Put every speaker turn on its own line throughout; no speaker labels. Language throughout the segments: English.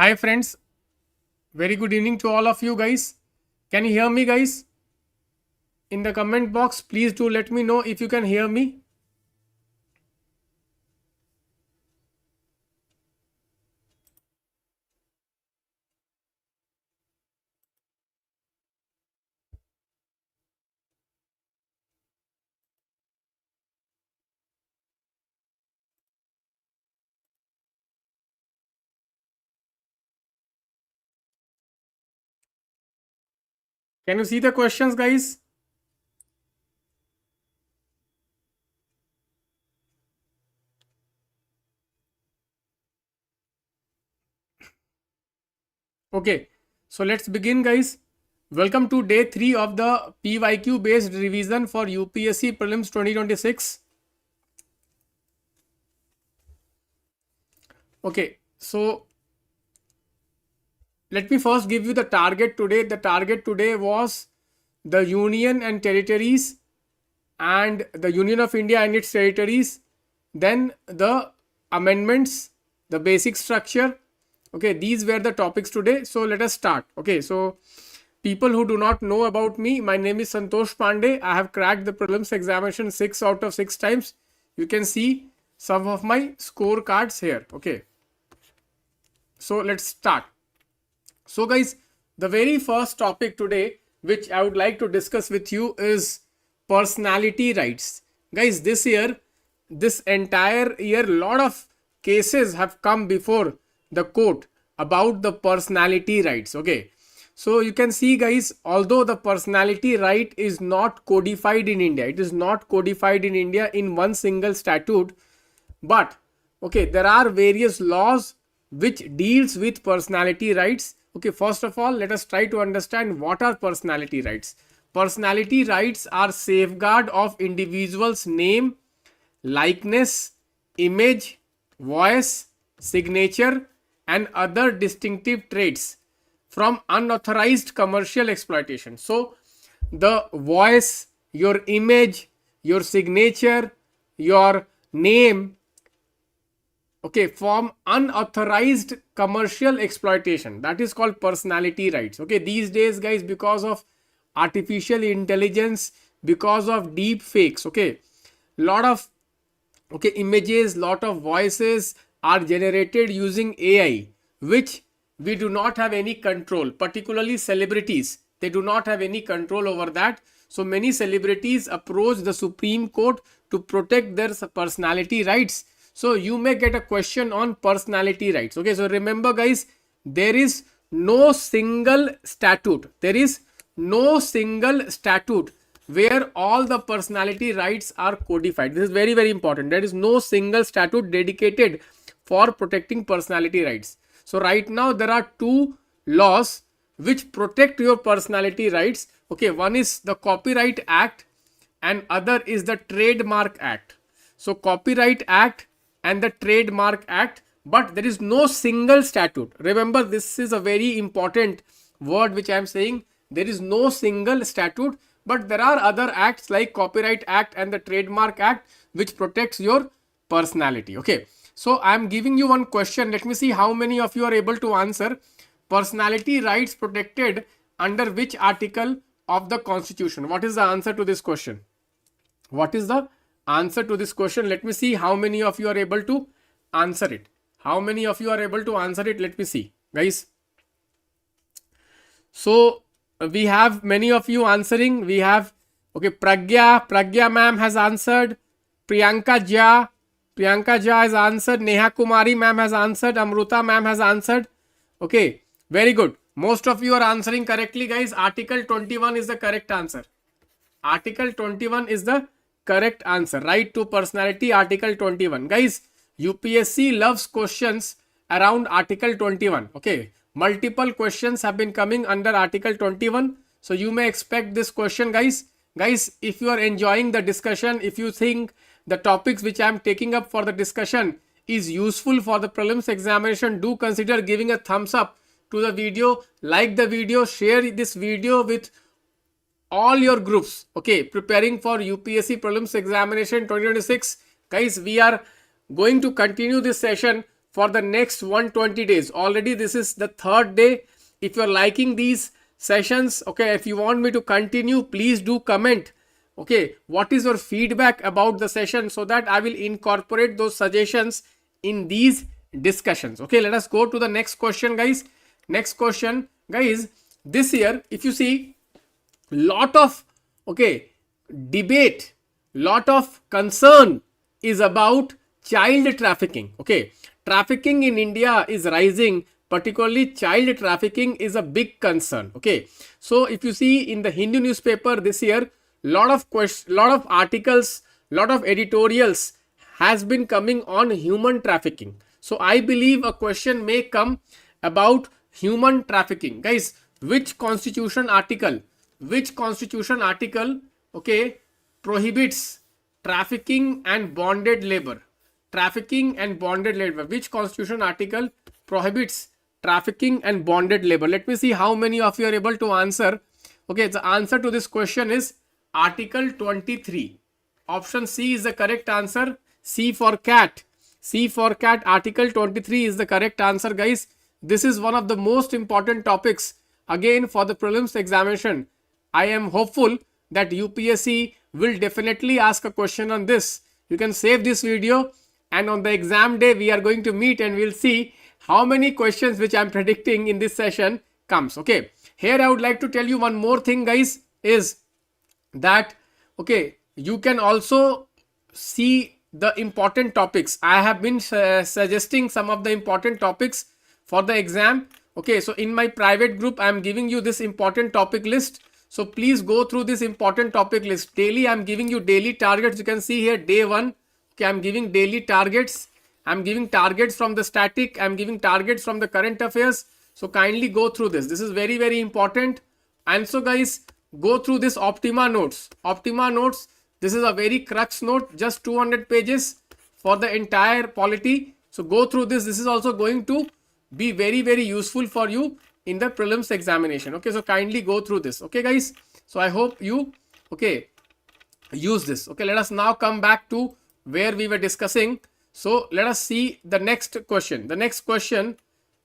Hi friends, very good evening to all of you guys. Can you hear me guys? In the comment box, please do let me know if you can hear me. Can you see the questions guys? Okay, so let's begin guys. Welcome to day 3 of the PYQ based revision for UPSC Prelims 2026. Okay, so let me first give you the target today. The target today was the Union and territories and the Union of India and its territories, then the amendments, the basic structure. Okay, these were the topics today. So let us start. Okay, so people who do not know about me, my name is Santosh Pandey. I have cracked the prelims examination 6 out of 6 times. You can see some of my scorecards here. Okay, so let's start. So guys, the very first topic today which I would like to discuss with you is personality rights. Guys, this entire year, lot of cases have come before the court about the personality rights. Okay, so you can see guys, although the personality right is not codified in India, it is not codified in India in one single statute, but okay, there are various laws which deals with personality rights. Okay, first of all, let us try to understand what are personality rights. Personality rights are safeguard of individual's name, likeness, image, voice, signature, and other distinctive traits from unauthorized commercial exploitation. So, the voice, your image, your signature, your name, okay, from unauthorized commercial exploitation, that is called personality rights. Okay, these days guys, because of artificial intelligence, because of deep fakes, okay, lot of images, lot of voices are generated using AI, which we do not have any control, particularly celebrities, they do not have any control over that. So many celebrities approach the Supreme Court to protect their personality rights. So you may get a question on personality rights. Okay, so remember guys, there is no single statute, where all the personality rights are codified. This is very, very important. There is no single statute dedicated for protecting personality rights. So right now there are two laws which protect your personality rights. Okay, one is the Copyright Act and other is the Trademark Act. So Copyright Act and the Trademark Act, but there is no single statute. Remember, this is a very important word which I am saying. There is no single statute, but there are other acts like Copyright Act and the Trademark Act which protects your personality. Okay, so I am giving you one question. Let me see how many of you are able to answer. Personality rights protected under which article of the Constitution? What is the answer to this question? What is the answer to this question? Let me see how many of you are able to answer it. How many of you are able to answer it? Let me see, guys. So we have many of you answering. We have, okay, Pragya ma'am has answered. Priyanka Jha has answered. Neha Kumari ma'am has answered. Amruta ma'am has answered. Okay, very good. Most of you are answering correctly, guys. Article 21 is the correct answer. Article 21 is the correct answer. Right to personality, Article 21. Guys, UPSC loves questions around Article 21. Okay, multiple questions have been coming under Article 21. So you may expect this question, guys. Guys, if you are enjoying the discussion, if you think the topics which I am taking up for the discussion is useful for the prelims examination, do consider giving a thumbs up to the video, like the video, share this video with all your groups, okay, preparing for UPSC Prelims examination 2026. Guys, we are going to continue this session for the next 120 days. Already this is the third day. If you're liking these sessions, okay, if you want me to continue, please do comment. Okay, what is your feedback about the session, so that I will incorporate those suggestions in these discussions. Okay, let us go to the next question, guys. Next question, guys. This year, if you see, lot of debate, lot of concern is about child trafficking. Okay, trafficking in India is rising, particularly child trafficking is a big concern. Okay, so if you see in the Hindu newspaper this year, lot of articles, lot of editorials has been coming on human trafficking. So I believe a question may come about human trafficking. Guys, which constitution article okay, prohibits trafficking and bonded labor? Which constitution article prohibits trafficking and bonded labor? Let me see how many of you are able to answer. Okay, the answer to this question is Article 23. Option C is the correct answer. C for cat. Article 23 is the correct answer, guys. This is one of the most important topics again for the prelims examination. I am hopeful that UPSC will definitely ask a question on this. You can save this video, and on the exam day we are going to meet and we'll see how many questions which I am predicting in this session comes. Okay, here I would like to tell you one more thing, guys, is that okay, you can also see the important topics. I have been suggesting some of the important topics for the exam. Okay, so in my private group I am giving you this important topic list. So please go through this important topic list. Daily I am giving you daily targets. You can see here day 1. Okay, I am giving daily targets. I am giving targets from the static. I am giving targets from the current affairs. So kindly go through this. This is very, very important. And so guys, go through this Optima notes. This is a very crux note, just 200 pages for the entire polity. So go through this. This is also going to be very, very useful for you in the prelims examination. Okay, so kindly go through this. Okay, guys. So I hope you use this. Okay, let us now come back to where we were discussing. So let us see the next question. The next question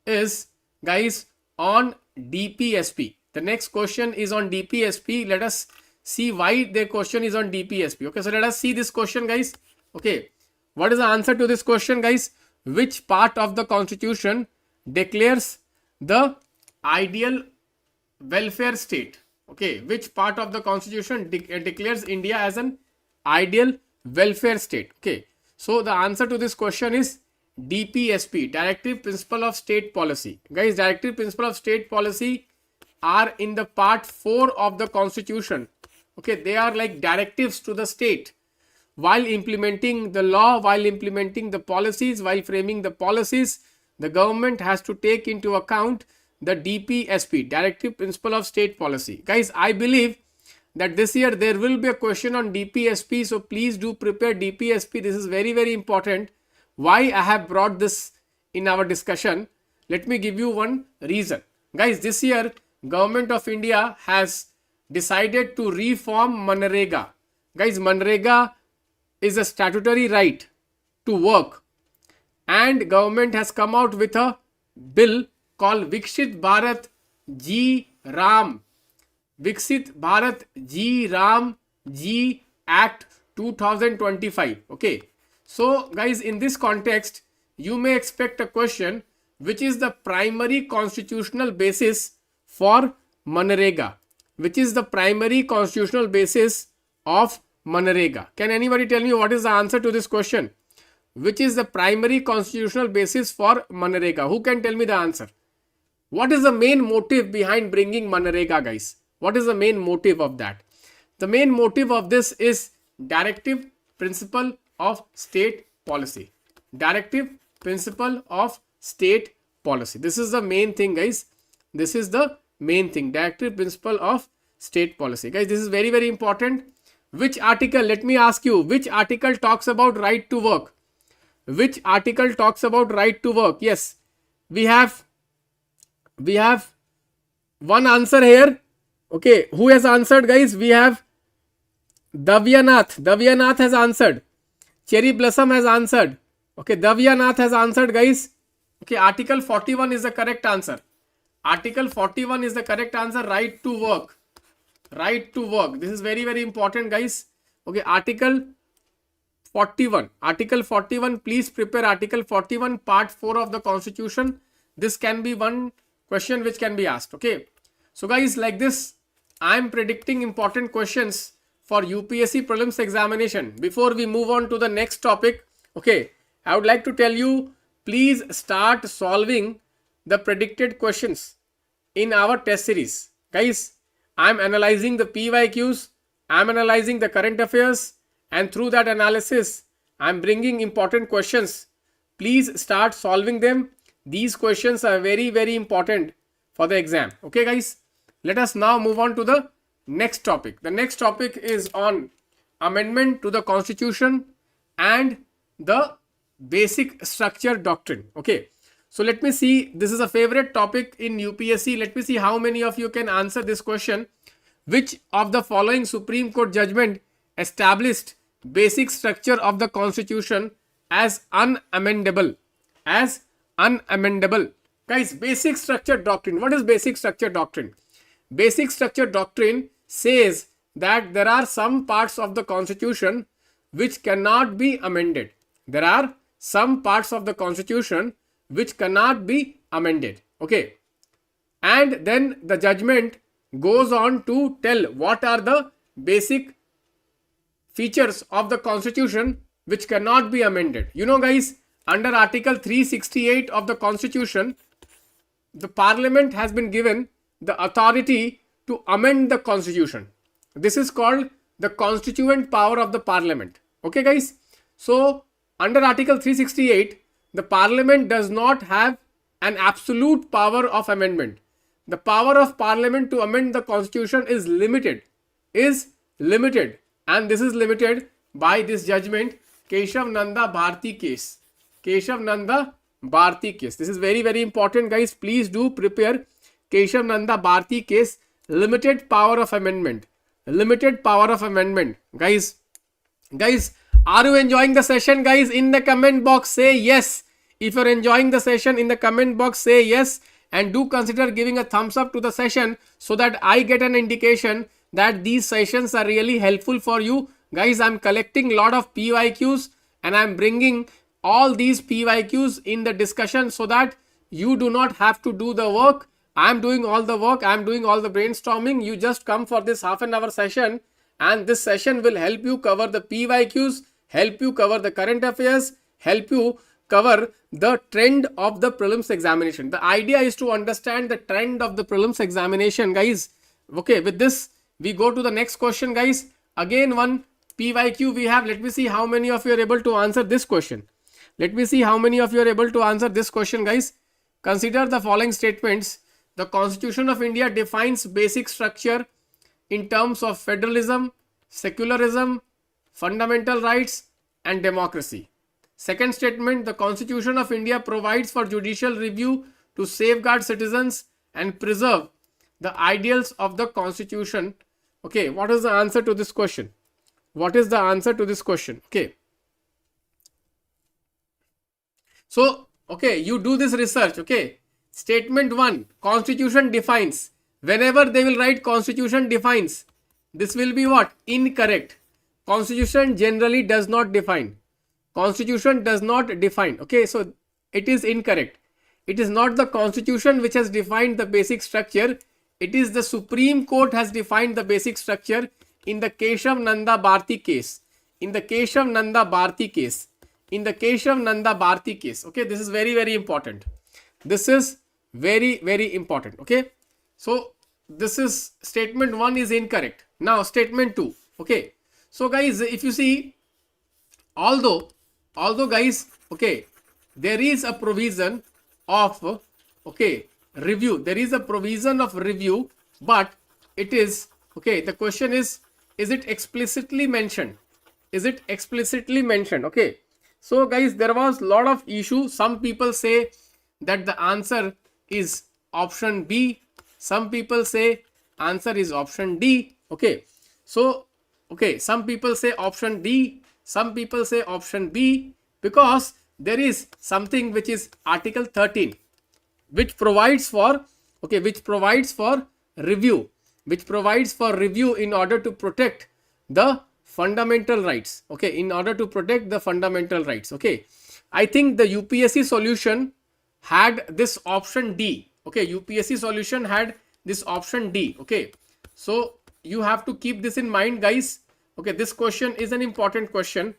is, guys, on DPSP. The next question is on DPSP. Let us see why the question is on DPSP. Okay, so let us see this question, guys. Okay, what is the answer to this question, guys? Which part of the constitution declares the ideal welfare state? Okay, which part of the constitution declares India as an ideal welfare state? Okay, so the answer to this question is DPSP, Directive Principle of State Policy. Guys, Directive Principle of State Policy are in the part 4 of the constitution. Okay, they are like directives to the state while implementing the law, while implementing the policies, while framing the policies. The government has to take into account the DPSP, Directive Principle of State Policy. Guys, I believe that this year there will be a question on DPSP, so please do prepare DPSP. This is very, very important. Why I have brought this in our discussion? Let me give you one reason. Guys, this year Government of India has decided to reform Manrega. Guys, Manrega is a statutory right to work, and government has come out with a bill called Viksit Bharat G Ram G Act 2025. Okay, so guys, in this context you may expect a question, which is the primary constitutional basis for Manrega? Which is the primary constitutional basis of Manrega? Can anybody tell me what is the answer to this question? Which is the primary constitutional basis for Manrega? Who can tell me the answer? What is the main motive behind bringing Manrega, guys? What is the main motive of that? The main motive of this is Directive Principle of State Policy. Directive Principle of State Policy. This is the main thing, guys. This is the main thing. Directive Principle of State Policy. Guys, this is very, very important. Which article? Let me ask you. Which article talks about right to work? Which article talks about right to work? Yes, we have one answer here. Okay, who has answered, guys? We have Davyanath has answered. Cherry Blossom has answered. Okay, Davyanath has answered, guys. Okay, Article 41 is the correct answer. Article 41 is the correct answer. Right to work. Right to work. This is very, very important, guys. Okay, Article 41. Article 41. Please prepare Article 41, Part 4 of the Constitution. This can be one question which can be asked. Okay. So, guys, like this, I am predicting important questions for UPSC Prelims examination. Before we move on to the next topic, okay, I would like to tell you, please start solving the predicted questions in our test series. Guys, I am analyzing the PYQs, I am analyzing the current affairs, and through that analysis, I am bringing important questions. Please start solving them. These questions are very, very important for the exam. Okay, guys, let us now move on to the next topic. The next topic is on amendment to the Constitution and the basic structure doctrine. Okay, so let me see, this is a favorite topic in UPSC. Let me see how many of you can answer this question. Which of the following Supreme Court judgment established basic structure of the Constitution as unamendable? As unamendable. Guys, basic structure doctrine. What is basic structure doctrine? Basic structure doctrine says that there are some parts of the Constitution which cannot be amended. There are some parts of the Constitution which cannot be amended. Okay. And then the judgment goes on to tell what are the basic features of the Constitution which cannot be amended. You know, guys, under Article 368 of the Constitution, the Parliament has been given the authority to amend the Constitution. This is called the constituent power of the Parliament. Okay, guys. So, under Article 368, the Parliament does not have an absolute power of amendment. The power of Parliament to amend the Constitution is limited. And this is limited by this judgment, Keshav Nanda Bharti case. Keshav Nanda Bharti case. This is very, very important, guys. Please do prepare Keshav Nanda Bharti case. Limited power of amendment. Limited power of amendment. Guys, are you enjoying the session, guys? In the comment box, say yes. If you're enjoying the session, in the comment box, say yes. And do consider giving a thumbs up to the session so that I get an indication that these sessions are really helpful for you. Guys, I'm collecting a lot of PYQs and I'm bringing all these PYQs in the discussion so that you do not have to do the work. I'm doing all the work. I'm doing all the brainstorming. You just come for this half an hour session and this session will help you cover the PYQs, help you cover the current affairs, help you cover the trend of the prelims examination. The idea is to understand the trend of the prelims examination, guys. Okay, with this, we go to the next question, guys. Again, one PYQ we have. Let me see how many of you are able to answer this question. Let me see how many of you are able to answer this question, guys. Consider the following statements. The Constitution of India defines basic structure in terms of federalism, secularism, fundamental rights, and democracy. Second statement, the Constitution of India provides for judicial review to safeguard citizens and preserve the ideals of the Constitution. Okay, what is the answer to this question? What is the answer to this question? Okay. So, okay, you do this research. Okay. Statement 1, Constitution defines. Whenever they will write Constitution defines, this will be what? Incorrect. Constitution generally does not define. Constitution does not define. Okay, so it is incorrect. It is not the Constitution which has defined the basic structure. It is the Supreme Court has defined the basic structure in the Keshav Nanda Bharti case. In the Keshav Nanda Bharti case. In the Keshav Nanda Bharti case. Okay, this is very, very important. This is very, very important. Okay, so this is statement 1 is incorrect. Now statement 2. Okay, so guys, if you see, although guys, okay, there is a provision of, okay, review. There is a provision of review, but it is, okay, the question is it explicitly mentioned? Is it explicitly mentioned? Okay, so guys, there was a lot of issue. Some people say that the answer is option B. Some people say answer is option D. Okay, so, okay, some people say option D. Some people say option B, because there is something which is Article 13, which provides for, okay, which provides for review, in order to protect the fundamental rights, okay, in order to protect the fundamental rights, okay. I think the UPSC solution had this option D, okay, UPSC solution had this option D, okay. So you have to keep this in mind, guys, okay. This question is an important question.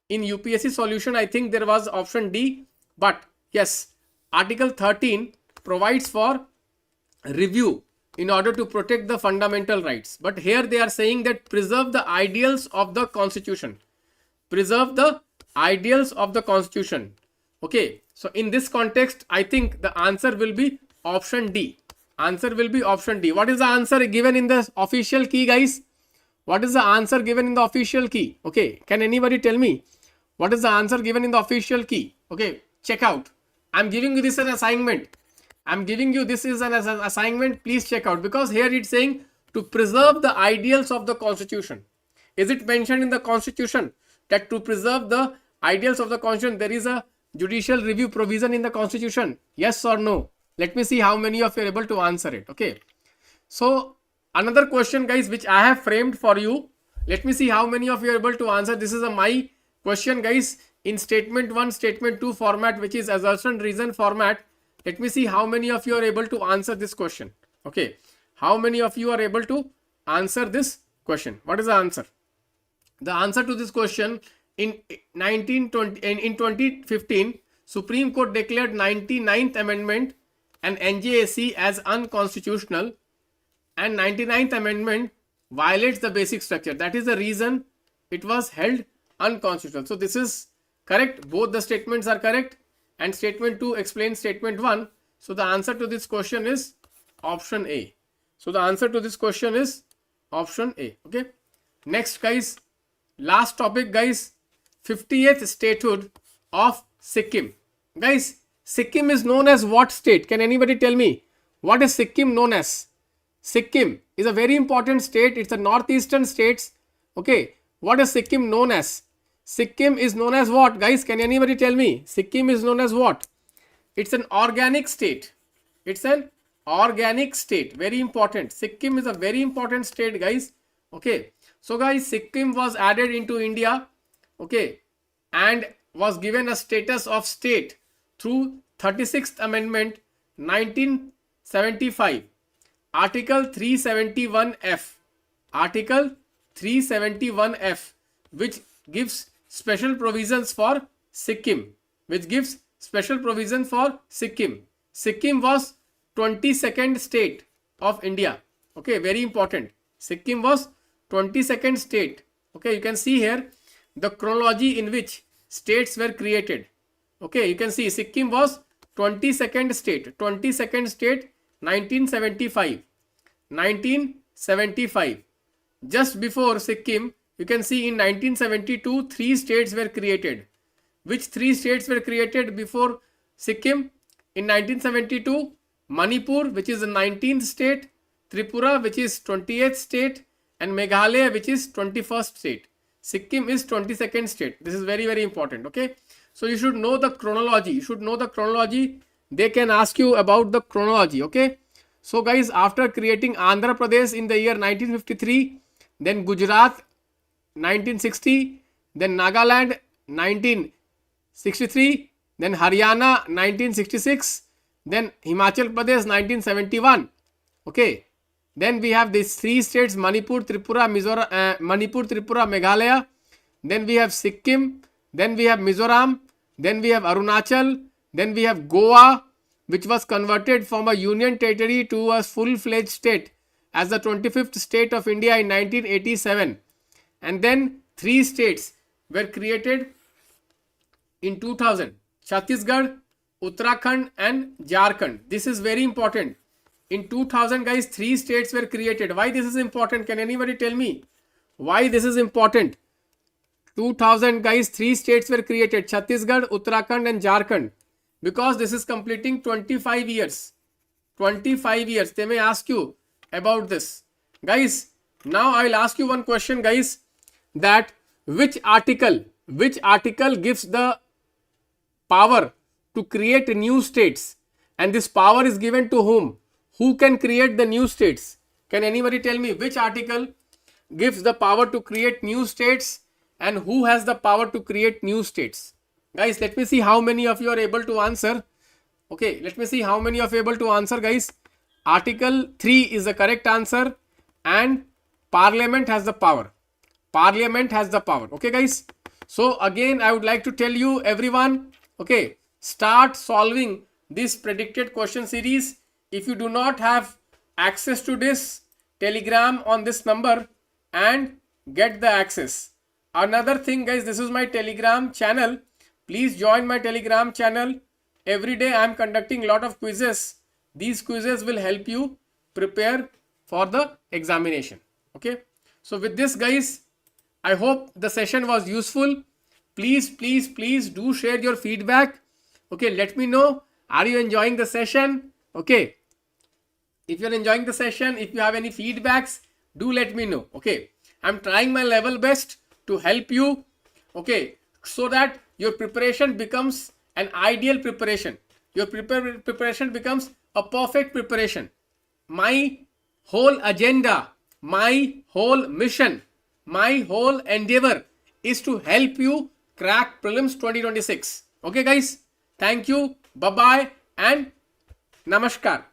In UPSC solution, I think there was option D, but yes, Article 13 provides for review in order to protect the fundamental rights. But here they are saying that preserve the ideals of the constitution. Preserve the ideals of the constitution. Okay. So in this context, I think the answer will be option D. Answer will be option D. What is the answer given in the official key, guys? What is the answer given in the official key? Okay. Can anybody tell me what is the answer given in the official key? Okay. Check out. I'm giving you this as an assignment. I'm giving you this is an assignment. Please check out, because here it's saying to preserve the ideals of the constitution. Is it mentioned in the constitution that to preserve the ideals of the constitution there is a judicial review provision in the constitution? Yes or no? Let me see how many of you are able to answer it. Okay. So another question, guys, which I have framed for you. Let me see how many of you are able to answer. This is my question, guys, in statement 1, statement 2 format, which is assertion reason format. Let me see how many of you are able to answer this question. Okay. How many of you are able to answer this question? What is the answer? The answer to this question, in 2015, Supreme Court declared 99th Amendment and NJAC as unconstitutional, and 99th Amendment violates the basic structure. That is the reason it was held unconstitutional. So this is correct. Both the statements are correct. And statement 2 explains statement 1. So the answer to this question is option A. So the answer to this question is option A. Okay. Next, guys, last topic, guys, 50th statehood of Sikkim. Guys, Sikkim is known as what state? Can anybody tell me what is Sikkim known as? Sikkim is a very important state. It's a northeastern states. Okay. What is Sikkim known as? Sikkim is known as what, guys? Can anybody tell me? Sikkim is known as what? It's an organic state. It's an organic state. Very important. Sikkim is a very important state, guys. Okay. So, guys, Sikkim was added into India. Okay. And was given a status of state through 36th Amendment 1975. Article 371F. Article 371F, which gives special provisions for Sikkim, Sikkim was 22nd state of India. Okay, very important. Sikkim was 22nd state. Okay, you can see here the chronology in which states were created. Okay, you can see Sikkim was 22nd state, 1975. Just before Sikkim, you can see in 1972, 3 states were created. Which 3 states were created before Sikkim? In 1972, Manipur, which is the 19th state, Tripura, which is 20th state, and Meghalaya, which is 21st state. Sikkim is 22nd state. This is very, very important. Okay. So you should know the chronology. They can ask you about the chronology. Okay. So guys, after creating Andhra Pradesh in the year 1953, then Gujarat 1960, then Nagaland 1963, then Haryana 1966, then Himachal Pradesh 1971. Okay. Then we have these 3 states, Manipur, Tripura, Meghalaya. Then we have Sikkim. Then we have Mizoram. Then we have Arunachal. Then we have Goa, which was converted from a union territory to a full-fledged state as the 25th state of India in 1987. And then 3 states were created in 2000. Chhattisgarh, Uttarakhand and Jharkhand. This is very important. In 2000, guys, 3 states were created. Why this is important? Can anybody tell me why this is important? 2000, guys, 3 states were created. Chhattisgarh, Uttarakhand and Jharkhand. Because this is completing 25 years. 25 years. They may ask you about this. Guys, now I will ask you one question, guys, that which article gives the power to create new states, and this power is given to whom? Who can create the new states? Can anybody tell me which article gives the power to create new states and who has the power to create new states? Guys, let me see how many of you are able to answer. Okay, let me see how many of you are able to answer, guys. Article 3 is the correct answer, and Parliament has the power. Parliament has the power. Okay, guys. So again, I would like to tell you, everyone, okay, start solving this predicted question series. If you do not have access to this, telegram on this number and get the access. Another thing, guys, this is my telegram channel. Please join my telegram channel. Every day I am conducting a lot of quizzes. These quizzes will help you prepare for the examination. Okay. So with this, guys, I hope the session was useful. Please do share your feedback. Okay, let me know. Are you enjoying the session? Okay. If you're enjoying the session, if you have any feedbacks, do let me know. Okay. I'm trying my level best to help you. Okay. So that your preparation becomes an ideal preparation. Your preparation becomes a perfect preparation. My whole agenda, my whole mission, my whole endeavor is to help you crack prelims 2026. Okay, guys. Thank you. Bye-bye and namaskar.